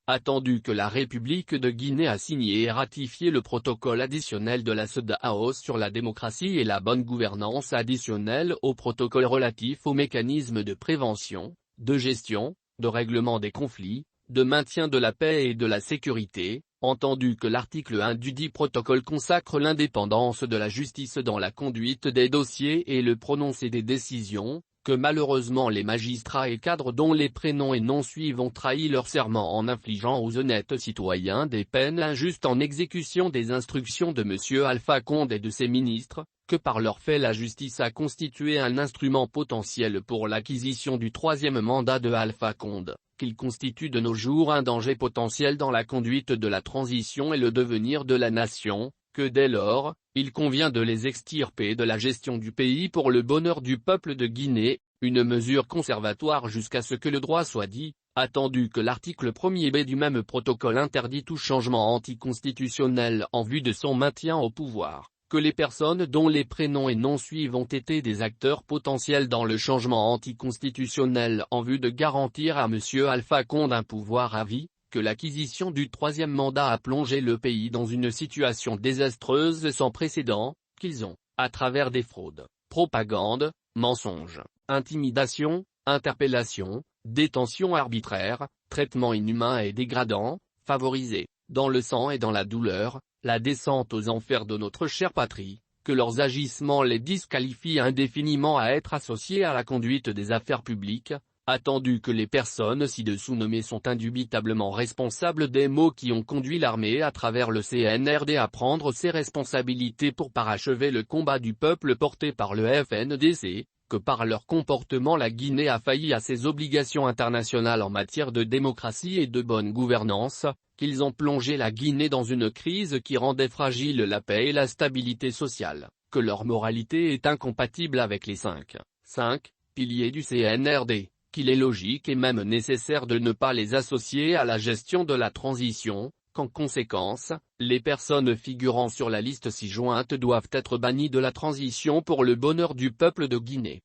attendu que la République de Guinée a signé et ratifié le protocole additionnel de la CEDEAO sur la démocratie et la bonne gouvernance additionnel au protocole relatif aux mécanismes de prévention, de gestion, de règlement des conflits, de maintien de la paix et de la sécurité, entendu que l'article 1 dudit protocole consacre l'indépendance de la justice dans la conduite des dossiers et le prononcé des décisions, que malheureusement les magistrats et cadres dont les prénoms et noms suivent ont trahi leur serment en infligeant aux honnêtes citoyens des peines injustes en exécution des instructions de M. Alpha Condé et de ses ministres, que par leurs faits la justice a constitué un instrument potentiel pour l'acquisition du troisième mandat de Alpha Condé, qu'il constitue de nos jours un danger potentiel dans la conduite de la transition et le devenir de la nation, que dès lors, il convient de les extirper de la gestion du pays pour le bonheur du peuple de Guinée, une mesure conservatoire jusqu'à ce que le droit soit dit, attendu que l'article 1er B du même protocole interdit tout changement anticonstitutionnel en vue de son maintien au pouvoir, que les personnes dont les prénoms et noms suivent ont été des acteurs potentiels dans le changement anticonstitutionnel en vue de garantir à M. Alpha Condé un pouvoir à vie, que l'acquisition du troisième mandat a plongé le pays dans une situation désastreuse sans précédent, qu'ils ont, à travers des fraudes, propagande, mensonges, intimidation, interpellation, détention arbitraire, traitement inhumain et dégradant, favorisé, dans le sang et dans la douleur, la descente aux enfers de notre chère patrie, que leurs agissements les disqualifient indéfiniment à être associés à la conduite des affaires publiques, attendu que les personnes ci-dessous nommées sont indubitablement responsables des maux qui ont conduit l'armée à travers le CNRD à prendre ses responsabilités pour parachever le combat du peuple porté par le FNDC, que par leur comportement la Guinée a failli à ses obligations internationales en matière de démocratie et de bonne gouvernance, qu'ils ont plongé la Guinée dans une crise qui rendait fragile la paix et la stabilité sociale, que leur moralité est incompatible avec les 5 piliers du CNRD, qu'il est logique et même nécessaire de ne pas les associer à la gestion de la transition, qu'en conséquence, les personnes figurant sur la liste ci-jointe doivent être bannies de la transition pour le bonheur du peuple de Guinée.